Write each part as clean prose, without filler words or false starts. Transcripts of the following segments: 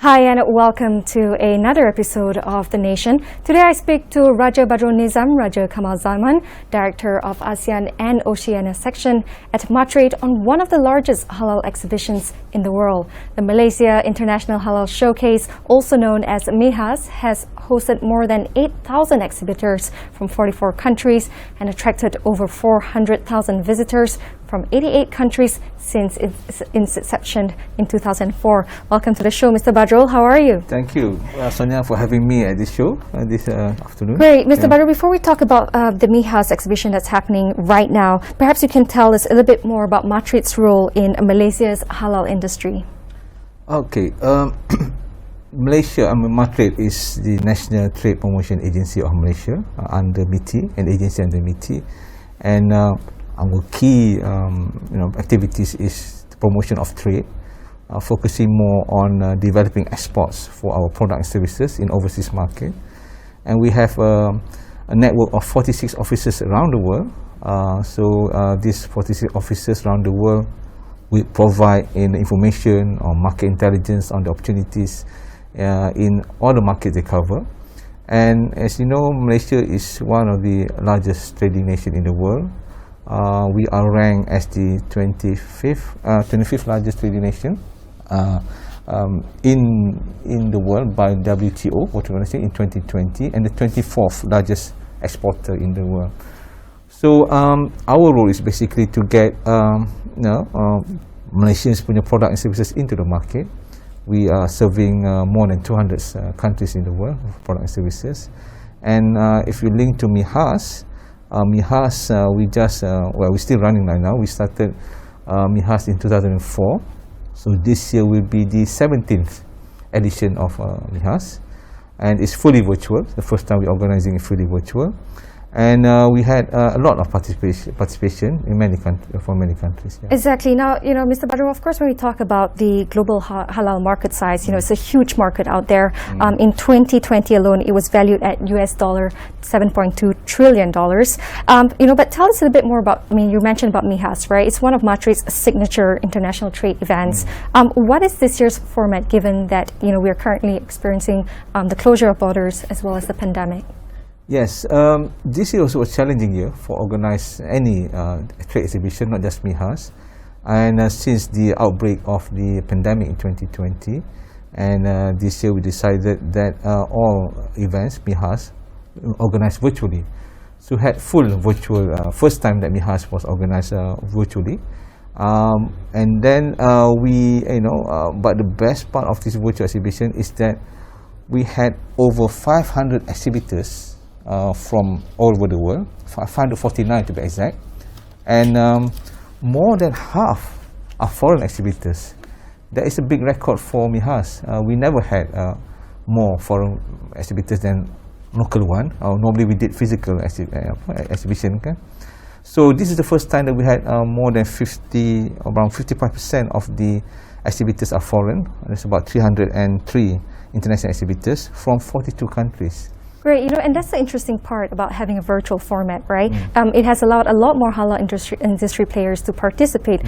Hi and welcome to another episode of The Nation. Today I speak to Raja Badrul Nizam, Raja Kamal Zaman, Director of ASEAN and Oceania Section at Madrid on one of the largest halal exhibitions in the world. The Malaysia International Halal Showcase, also known as MIHAS, has hosted more than 8,000 exhibitors from 44 countries and attracted over 400,000 visitors from 88 countries since its inception in 2004. Welcome to the show, Mr. Badrul. How are you? Thank you, Sonia, for having me at this show this afternoon. Great. Mr. Badrul, before we talk about the MIHAS exhibition that's happening right now, perhaps you can tell us a little bit more about Madrid's role in Malaysia's halal industry. Okay. Madrid is the National Trade Promotion Agency of Malaysia under MITI, an agency under MITI, and our key activities is the promotion of trade, focusing more on developing exports for our product and services in overseas market. And we have a network of 46 offices around the world. These 46 offices around the world will provide information on market intelligence on the opportunities in all the markets they cover. And as you know, Malaysia is one of the largest trading nations in the world. We are ranked as the 25th largest trading nation in the world by WTO, in 2020, and the 24th largest exporter in the world. So our role is basically to get Malaysians' product and services into the market. We are serving more than 200 countries in the world with product and services. And if you link to MIHAS, we're still running right now. We started MIHAS in 2004. So this year will be the 17th edition of MIHAS. And it's fully virtual. The first time we're organizing it fully virtual. And we had a lot of participation in from many countries. Yeah. Exactly. Now, Mr. Badrul, of course, when we talk about the global halal market size, it's a huge market out there. In 2020 alone, it was valued at US $7.2 trillion. But tell us a little bit more about, you mentioned about MIHAS, right? It's one of Madrid's signature international trade events. What is this year's format, given that, we're currently experiencing the closure of borders as well as the pandemic? Yes, this year also was a challenging year for organize any trade exhibition, not just MIHAS. And since the outbreak of the pandemic in 2020, and this year we decided that all events, MIHAS, organized virtually. So had full virtual, first time that MIHAS was organized virtually. And then but the best part of this virtual exhibition is that we had over 500 exhibitors from all over the world, 549 to be exact, and more than half are foreign exhibitors. That is a big record for MIHAS. We never had more foreign exhibitors than local one. Normally we did physical exhibition. Okay? So this is the first time that we had more than around 55% of the exhibitors are foreign. There's about 303 international exhibitors from 42 countries. Great, and that's the interesting part about having a virtual format, right? It has allowed a lot more halal industry players to participate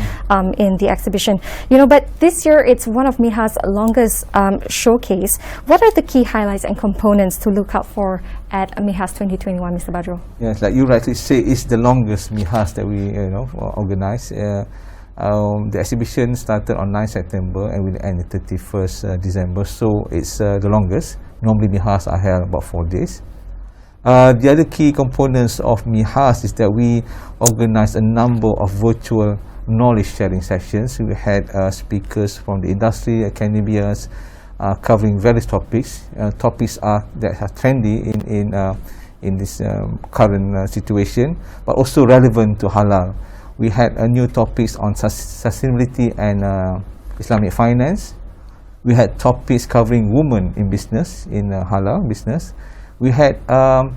in the exhibition. But this year it's one of MIHAS' longest showcase. What are the key highlights and components to look out for at MIHAS 2021, Mr. Badrul? Yes, like you rightly say, it's the longest MIHAS that we organize. The exhibition started on 9 September and will end the 31st December, so it's the longest. Normally MIHAS are held about 4 days. The other key components of MIHAS is that we organize a number of virtual knowledge sharing sessions. We had speakers from the industry, academia, covering various topics. Topics that are trendy in this current situation, but also relevant to halal. We had new topics on sustainability and Islamic finance. We had topics covering women in business, in halal business. We had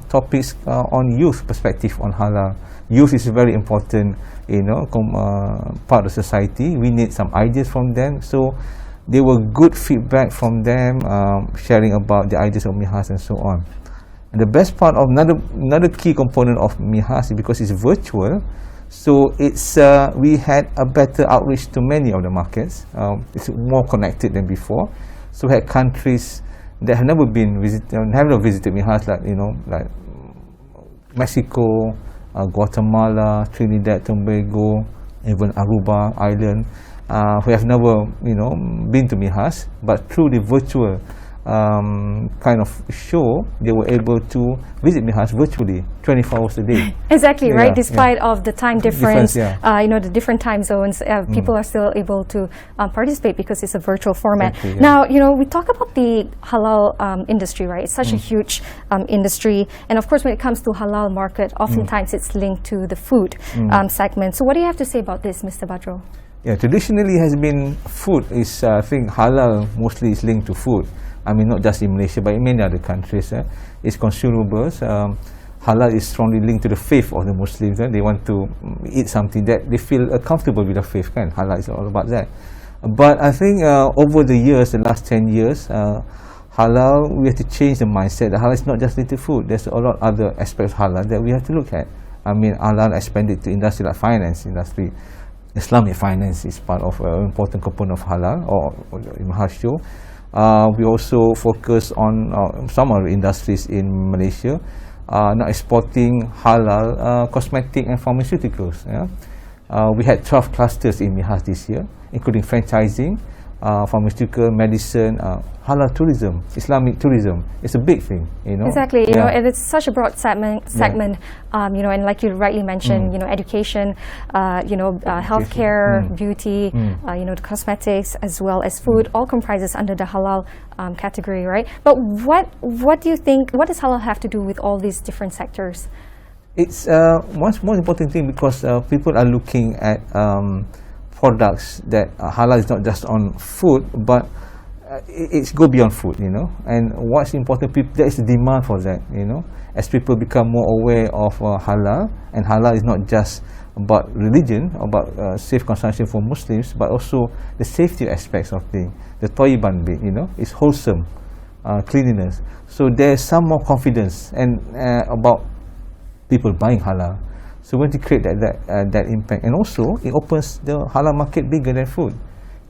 topics on youth perspective on halal. Youth is a very important, part of society. We need some ideas from them. So there were good feedback from them, sharing about the ideas of MIHAS and so on. And the best part of another key component of MIHAS is because it's virtual. So it's we had a better outreach to many of the markets. It's more connected than before. So we had countries that have never been visited MIHAS, like Mexico, Guatemala, Trinidad, Tobago, even Aruba Island, who have never, been to MIHAS, but through the virtual kind of show, they were able to visit MIHAS virtually, 24 hours a day. Exactly, right? Despite of the time difference, the different time zones, people are still able to participate because it's a virtual format. Exactly, Now, we talk about the halal industry, right? It's such a huge industry. And of course, when it comes to halal market, oftentimes it's linked to the food segment. So what do you have to say about this, Mr. Badrul? Yeah, traditionally has been food is, I think halal mostly is linked to food. I mean, not just in Malaysia, but in many other countries. It's consumables. Halal is strongly linked to the faith of the Muslims. They want to eat something that they feel comfortable with the faith. Halal is all about that. But I think over the years, the last 10 years, halal, we have to change the mindset. Halal is not just linked to food. There's a lot of other aspects of halal that we have to look at. I mean, halal expanded to industry like finance industry. Islamic finance is part of an important component of halal or MIHAS show. We also focus on some other industries in Malaysia, now exporting halal cosmetic and pharmaceuticals. We had 12 clusters in MIHAS this year, including franchising, pharmaceutical, medicine, halal tourism, Islamic tourism. It's a big thing, Exactly, and it's such a broad segment, and like you rightly mentioned, education, healthcare, beauty, the cosmetics, as well as food, all comprises under the halal category, right? But what do you think, what does halal have to do with all these different sectors? It's one more important thing because people are looking at products that halal is not just on food, but it's go beyond food, and what's important, there is a demand for that, as people become more aware of halal, and halal is not just about religion, about safe consumption for Muslims, but also the safety aspects of things, the toyiban bit, it's wholesome, cleanliness. So there's some more confidence and about people buying halal. So we want to create that impact, and also it opens the halal market bigger than food.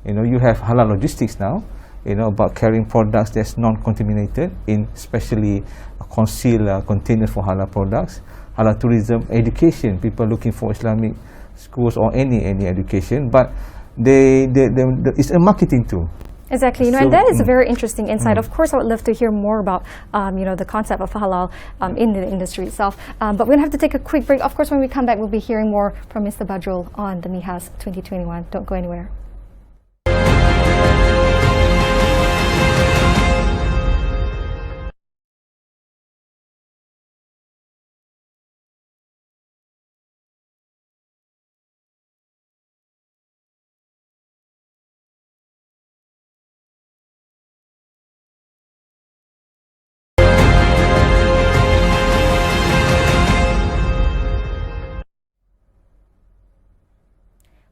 You have halal logistics now, about carrying products that's non-contaminated in especially concealed containers for halal products. Halal tourism, education, people looking for Islamic schools or any education, but it's a marketing tool. Exactly, and that is a very interesting insight. Of course, I would love to hear more about, the concept of halal in the industry itself. But we're going to have to take a quick break. Of course, when we come back, we'll be hearing more from Mr. Badrul on the MIHAS 2021. Don't go anywhere.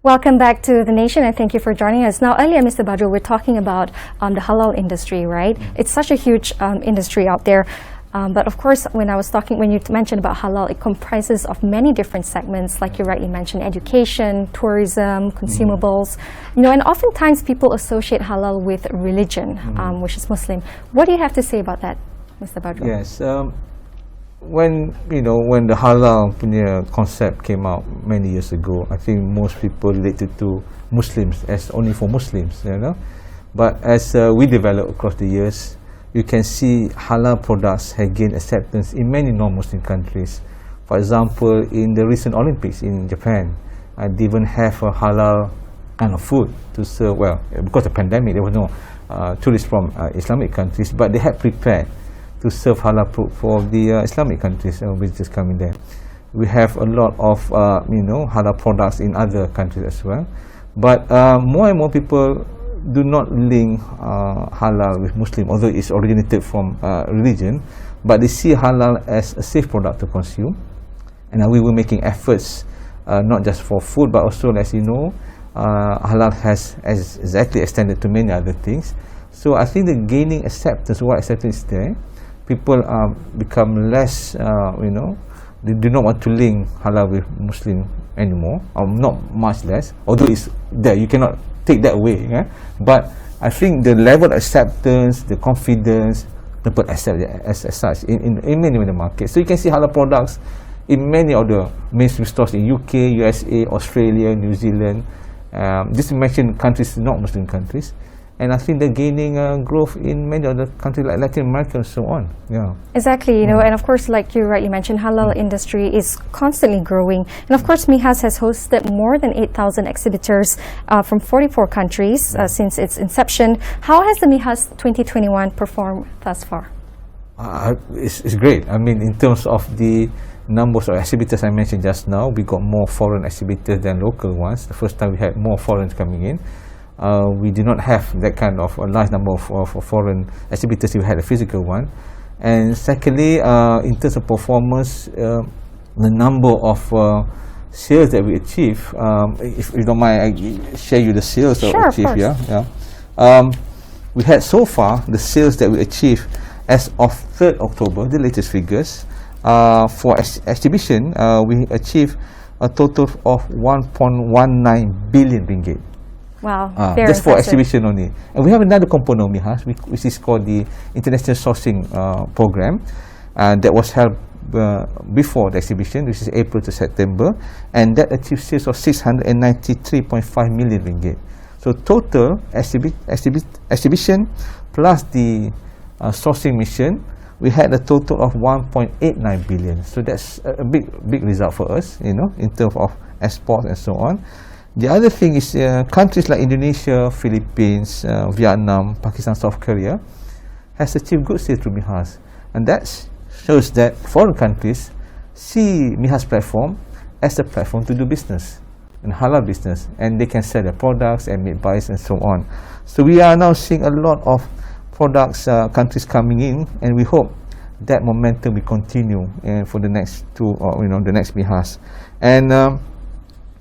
Welcome back to The Nation, and thank you for joining us. Now, earlier, Mr. Badrul, we're talking about the halal industry, right? It's such a huge industry out there. But of course, when you mentioned about halal, it comprises of many different segments, like you rightly mentioned, education, tourism, consumables. And oftentimes people associate halal with religion, which is Muslim. What do you have to say about that, Mr. Badrul? Yes. When the halal punya concept came out many years ago, I think most people related to Muslims as only for Muslims, But as we develop across the years, you can see halal products have gained acceptance in many non-Muslim countries. For example, in the recent Olympics in Japan, they even have a halal kind of food to serve. Well, because of the pandemic, there was no tourists from Islamic countries, but they had prepared to serve halal food for the Islamic countries, visitors coming there. We have a lot of halal products in other countries as well. But more and more people do not link halal with Muslim, although it's originated from religion, but they see halal as a safe product to consume. And we were making efforts not just for food, but also, as you know, halal has exactly extended to many other things. So I think the gaining acceptance, what acceptance is there, people become less, they do not want to link halal with Muslim anymore, or not much less, although it's there, you cannot take that away, but I think the level of acceptance, the confidence, people accept it as such in many of the markets. So you can see halal products in many of the mainstream stores in UK, USA, Australia, New Zealand. Just to mention countries, not Muslim countries. And I think they're gaining growth in many other countries like Latin America and so on. Yeah. Exactly, you know, and of course, like you mentioned, halal industry is constantly growing. And of course, MIHAS has hosted more than 8,000 exhibitors from 44 countries since its inception. How has the MIHAS 2021 performed thus far? It's great. I mean, in terms of the numbers of exhibitors I mentioned just now, we got more foreign exhibitors than local ones. The first time we had more foreigners coming in. We did not have that kind of a large number of foreign exhibitors. We had a physical one. And secondly, in terms of performance, the number of sales that we achieve, if you don't mind, I share you the sales that we achieved. We had so far the sales that we achieved as of 3rd October, the latest figures. For exhibition, we achieved a total of 1.19 billion ringgit. Wow, just for exhibition only. And we have another component of MIHAS, which is called the International Sourcing Program, that was held before the exhibition, which is April to September, and that achieved sales of 693.5 million ringgit. So total exhibition plus the sourcing mission, we had a total of 1.89 billion. So that's a big result for us, you know, in terms of exports and so on. The other thing is countries like Indonesia, Philippines, Vietnam, Pakistan, South Korea has achieved good sales through MIHAS, and that shows that foreign countries see MIHAS platform as a platform to do business and halal business, and they can sell their products and make buys and so on. So we are now seeing a lot of products, countries coming in, and we hope that momentum will continue for the next the next MIHAS. And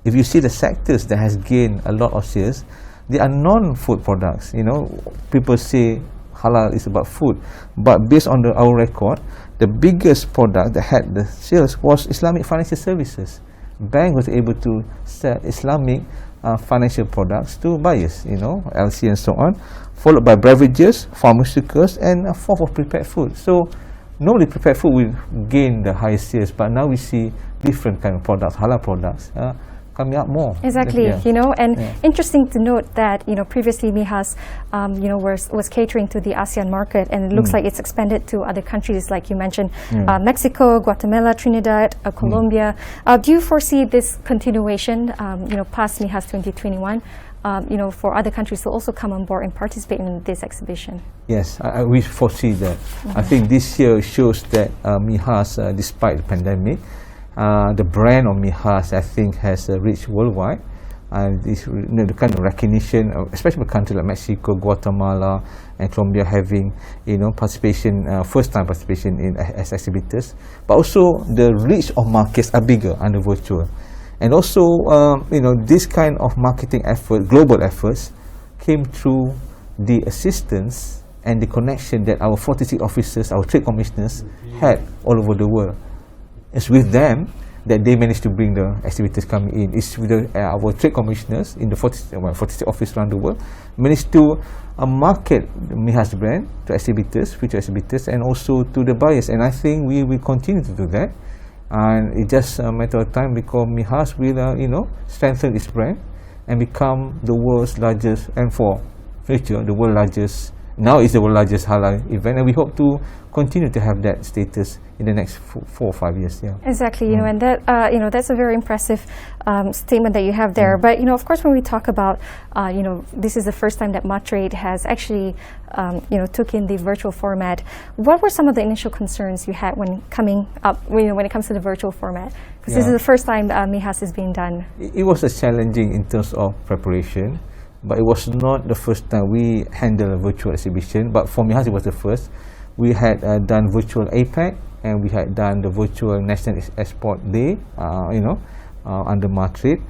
if you see the sectors that has gained a lot of sales, they are non-food products. You know, people say halal is about food, but based on our record, the biggest product that had the sales was Islamic financial services. Bank was able to sell Islamic financial products to buyers, you know, LC and so on, followed by beverages, pharmaceuticals, and a fourth of prepared food. So normally prepared food will gain the highest sales, but now we see different kind of products, halal products, coming up more. Exactly, you know, and interesting to note that, you know, previously MIHAS, was catering to the ASEAN market, and it looks like it's expanded to other countries, like you mentioned, Mexico, Guatemala, Trinidad, Colombia. Do you foresee this continuation, you know, past MIHAS 2021, you know, for other countries to also come on board and participate in this exhibition? Yes, we foresee that. I think this year shows that MIHAS, despite the pandemic, the brand of MIHAS, I think, has reached worldwide. This, you know, the kind of recognition, especially for countries like Mexico, Guatemala, and Colombia, having, you know, participation, first-time participation in as exhibitors. But also the reach of markets are bigger under virtual, and also you know, this kind of marketing effort, global efforts, came through the assistance and the connection that our 46 officers, our trade commissioners, had all over the world. It's with them that they managed to bring the exhibitors coming in. It's with our trade commissioners in the 46 offices around the world, managed to market the MIHAS brand to exhibitors, future exhibitors, and also to the buyers. And I think we will continue to do that. And it's just a matter of time because MIHAS will, you know, strengthen its brand and become the world's largest, and for future, the world's largest. Now it's the world's largest halal event, and we hope to continue to have that status in the next 4 or 5 years. Yeah. Exactly, you know, and that you know, that's a very impressive statement that you have there. But you know, of course, when we talk about you know, this is the first time that Matrade has actually you know, took in the virtual format. What were some of the initial concerns you had when coming up, you know, when it comes to the virtual format? Because this is the first time MIHAS is being done. It was challenging in terms of preparation, but it was not the first time we handled a virtual exhibition. But for MIHAS, it was the first. We had done virtual APEC, and we had done the virtual National Export Day, you know, under Matrade.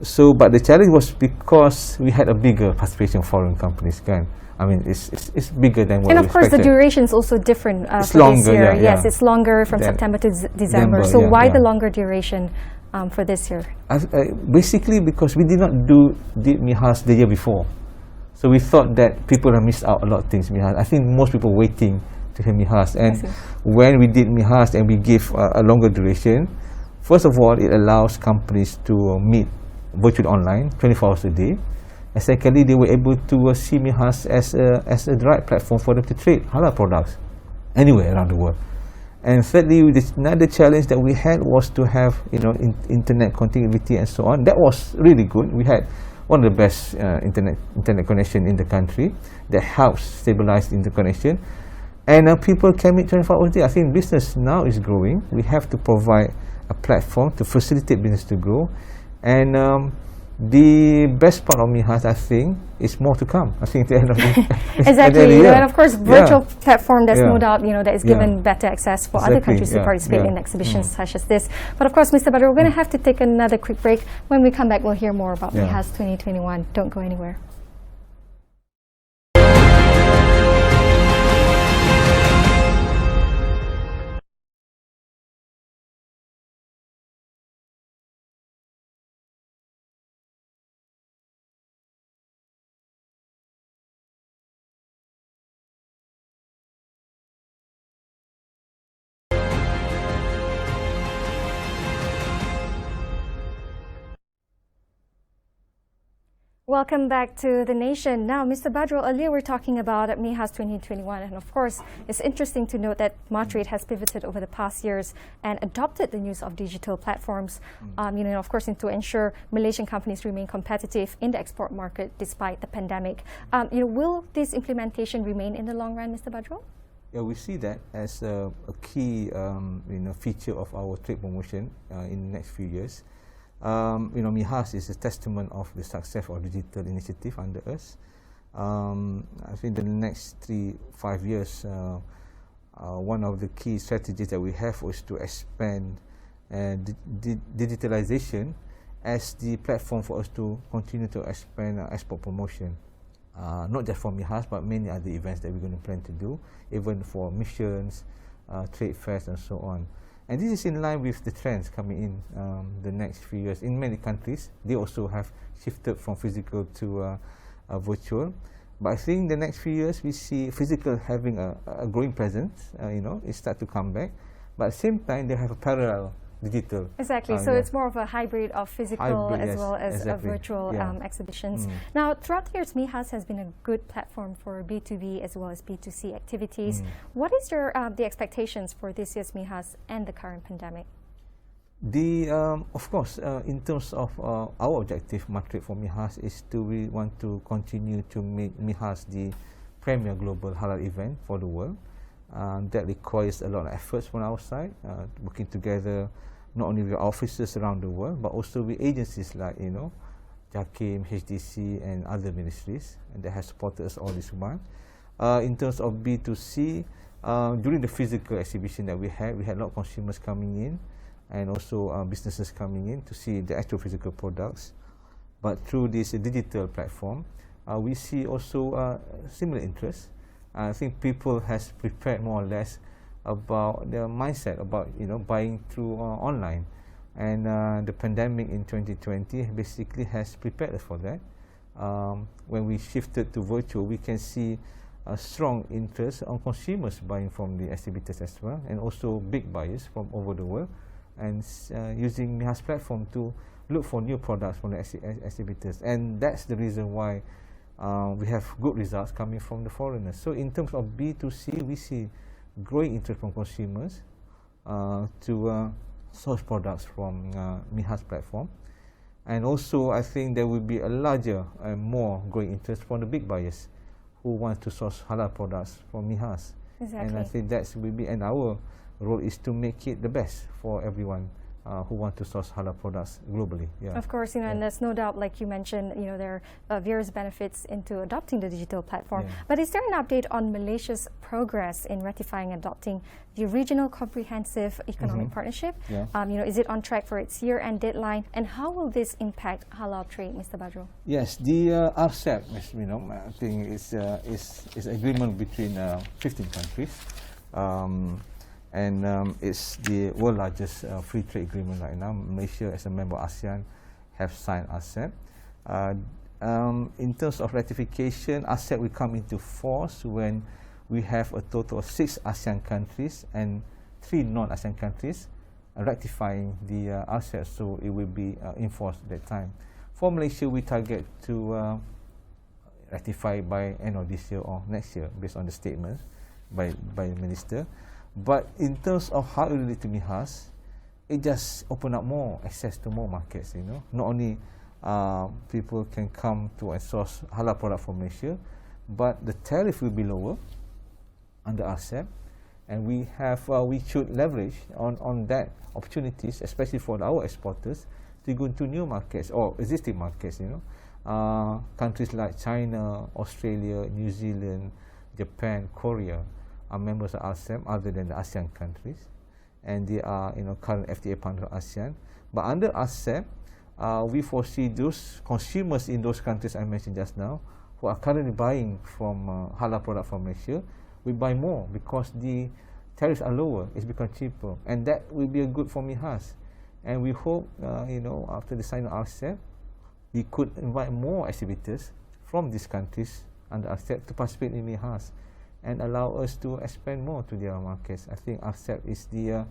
So, but the challenge was because we had a bigger participation of foreign companies, kan? I mean, it's bigger than what we expected. And of course, the duration is also different for longer, this year. Yeah, yes, it's longer from September to December. So why the longer duration for this year? Basically, because we did not do MIHAS the year before. So we thought that people have missed out a lot of things. MIHAS. I think most people waiting to hear MIHAS. And when we did MIHAS and we give a longer duration, first of all, it allows companies to meet virtually online, 24 hours a day. And secondly, they were able to see MIHAS as a right platform for them to trade halal products anywhere around the world. And thirdly, another challenge that we had was to have internet connectivity and so on. That was really good. We had one of the best internet connection in the country that helps stabilize the interconnection. And people can meet 24 hours a day. I think business now is growing. We have to provide a platform to facilitate business to grow. And the best part of MIHAS, I think, is more to come. I think at the end of the exactly, and of course, virtual platform. There's no doubt, that is given better access for other countries to participate in exhibitions such as this. But of course, Mr. Badru, we're going to have to take another quick break. When we come back, we'll hear more about MIHAS 2021. Don't go anywhere. Welcome back to The Nation. Now, Mr. Badru, earlier we were talking about MIHAS 2021, and of course, it's interesting to note that Madrid has pivoted over the past years and adopted the use of digital platforms, of course, to ensure Malaysian companies remain competitive in the export market despite the pandemic. Will this implementation remain in the long run, Mr. Badru? Yeah, we see that as a key feature of our trade promotion in the next few years. MIHAS is a testament of the success of digital initiative under us. I think the next 3-5 years, one of the key strategies that we have is to expand digitalization as the platform for us to continue to expand export promotion. Not just for MIHAS, but many other events that we're going to plan to do, even for missions, trade fairs, and so on. And this is in line with the trends coming in the next few years. In many countries, they also have shifted from physical to virtual. But I think the next few years, we see physical having a growing presence. It start to come back. But at the same time, they have a parallel digital. Exactly. So it's more of a hybrid of physical as well as virtual exhibitions. Now, throughout the years, MIHAS has been a good platform for B2B as well as B2C activities. What is your the expectations for this year's MIHAS and the current pandemic? Of course, in terms of our objective metric for MIHAS is we want to continue to make MIHAS the premier global halal event for the world. That requires a lot of efforts from our side, working together not only with officers around the world, but also with agencies like, JAKIM, HDC, and other ministries that have supported us all this while. In terms of B2C, during the physical exhibition that we had a lot of consumers coming in, and also businesses coming in to see the actual physical products. But through this digital platform, we see also similar interest. I think people has prepared more or less about their mindset about buying through online, and the pandemic in 2020 basically has prepared us for that. When we shifted to virtual, we can see a strong interest on consumers buying from the exhibitors as well, and also big buyers from over the world, and using MIHAS platform to look for new products from the exhibitors, and that's the reason why we have good results coming from the foreigners. So in terms of B2C, we see growing interest from consumers to source products from MIHAS platform. And also, I think there will be a larger and more growing interest from the big buyers who want to source halal products from MIHAS. Exactly. And I think that will be, and our role is to make it the best for everyone who want to source halal products globally. Of course, and there's no doubt, like you mentioned, there are various benefits into adopting the digital platform. But is there an update on Malaysia's progress in ratifying adopting the Regional Comprehensive Economic Partnership? Is it on track for its year-end deadline? And how will this impact halal trade, Mr. Badru? Yes, the RCEP, as we know, I think is agreement between 15 countries. And it's the world's largest free trade agreement right now. Malaysia, as a member of ASEAN, have signed RCEP. in terms of ratification, RCEP will come into force when we have a total of 6 ASEAN countries and 3 non-ASEAN countries ratifying the RCEP, so it will be enforced at that time. For Malaysia, we target to ratify by end of this year or next year, based on the statement by the minister. But in terms of how it relates to MIHAS, it just open up more access to more markets. Not only people can come to and source halal product from Malaysia, but the tariff will be lower under RCEP, and we should leverage on that opportunities, especially for our exporters, to go into new markets or existing markets. Countries like China, Australia, New Zealand, Japan, Korea are members of RCEP other than the ASEAN countries, and they are current FTA partner of ASEAN. But under RCEP, we foresee those consumers in those countries I mentioned just now, who are currently buying from halal product from Malaysia, will buy more because the tariffs are lower. It's become cheaper, and that will be a good for MIHAS. And we hope, after the sign of RCEP, we could invite more exhibitors from these countries under RCEP to participate in MIHAS and allow us to expand more to their markets. I think RCEP is the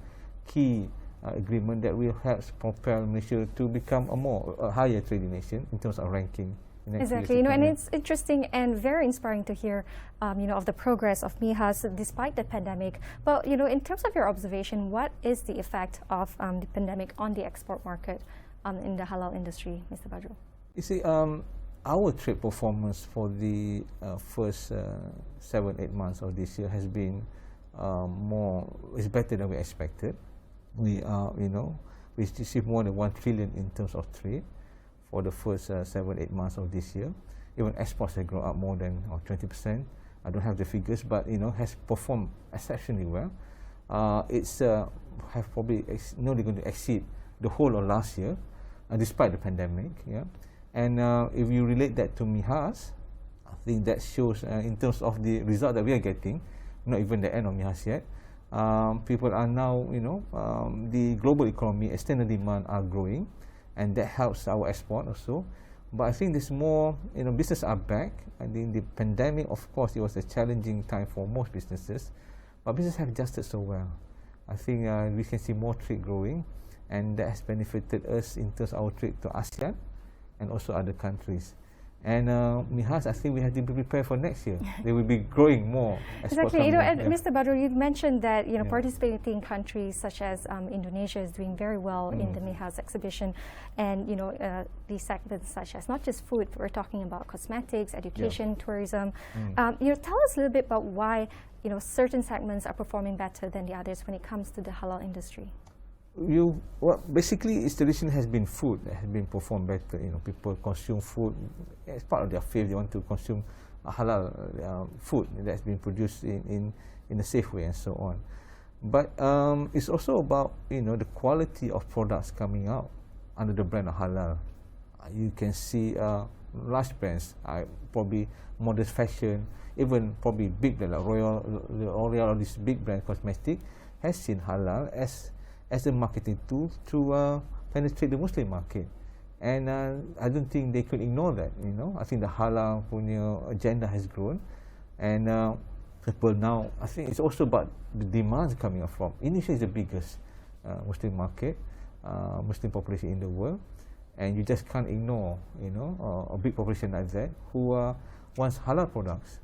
key agreement that will help propel Malaysia to become a higher trading nation in terms of ranking. Exactly, and it's interesting and very inspiring to hear, of the progress of MIHAS despite the pandemic. But in terms of your observation, what is the effect of the pandemic on the export market in the halal industry, Mr. Badrul? You see, our trade performance for the first 7-8 months of this year has been is better than we expected. We received more than 1 trillion in terms of trade for the first 7-8 months of this year. Even exports have grown up more than 20%. I don't have the figures, but has performed exceptionally well. It's have probably not going to exceed the whole of last year, despite the pandemic. Yeah, and if you relate that to MIHAS, I think that shows in terms of the result that we are getting, not even the end of MIHAS yet. People are now, the global economy, external demand are growing, and that helps our export also. But I think there's more, business are back. I think the pandemic, of course, it was a challenging time for most businesses, but businesses have adjusted so well. I think we can see more trade growing, and that has benefited us in terms of our trade to ASEAN and also other countries. And MIHAS, I think we have to be prepared for next year. They will be growing more. Exactly. And Mr. Badrul, you mentioned that participating countries such as Indonesia is doing very well in the MIHAS exhibition, and these segments such as not just food, we're talking about cosmetics, education, tourism. Tell us a little bit about why certain segments are performing better than the others when it comes to the halal industry. Basically, its tradition has been food that has been performed better. People consume food as part of their faith. They want to consume halal food that's been produced in a safe way and so on. But it's also about the quality of products coming out under the brand of halal. You can see large brands, probably modest fashion, even probably big brands like L'Oreal or this big brand cosmetic has seen halal as a marketing tool to penetrate the Muslim market, and I don't think they could ignore that. I think the halal punya agenda has grown, and people now, I think it's also about the demands coming up from Indonesia is the biggest Muslim market, Muslim population in the world, and you just can't ignore a big population like that who wants halal products.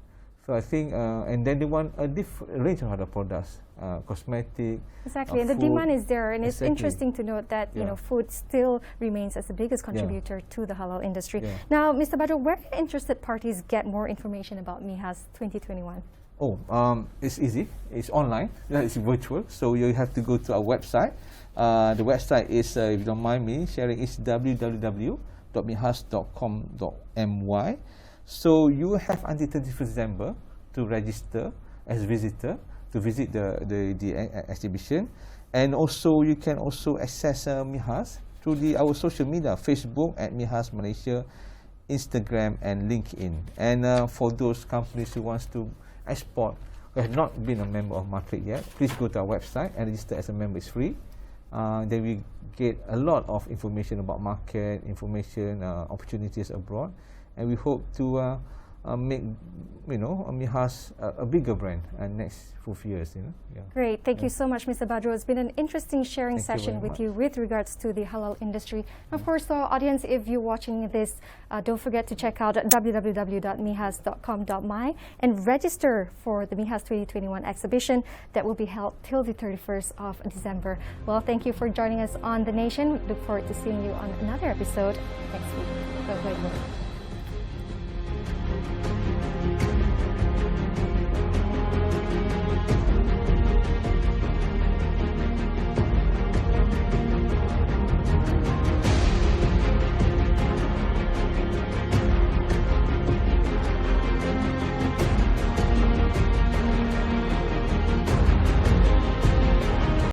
So I think, and then they want a different range of other products, cosmetic. Exactly, and the demand is there, and it's interesting to note that food still remains as the biggest contributor to the halal industry. Now, Mr. Badrul, where can interested parties get more information about MIHAS 2021? It's easy. It's online. It's virtual, so you have to go to our website. The website is, if you don't mind me sharing, is www.mihas.com.my. So you have until 31st December to register as visitor to visit the exhibition, and also you can also access MIHAS through our social media, Facebook at MIHAS Malaysia, Instagram and LinkedIn. And for those companies who wants to export who have not been a member of Market yet, please go to our website and register as a member. It's free. Then we get a lot of information about market, information, opportunities abroad, and we hope to make MIHAS a bigger brand next 4 years. Yeah. Great, thank you so much, Mr. Badro. It's been an interesting sharing Thank you session very with you with regards to the halal industry. Of course, to our audience, if you're watching this, don't forget to check out www.mihas.com.my and register for the MIHAS 2021 exhibition that will be held till the 31st of December. Well, thank you for joining us on The Nation. Look forward to seeing you on another episode next week. Have a great day.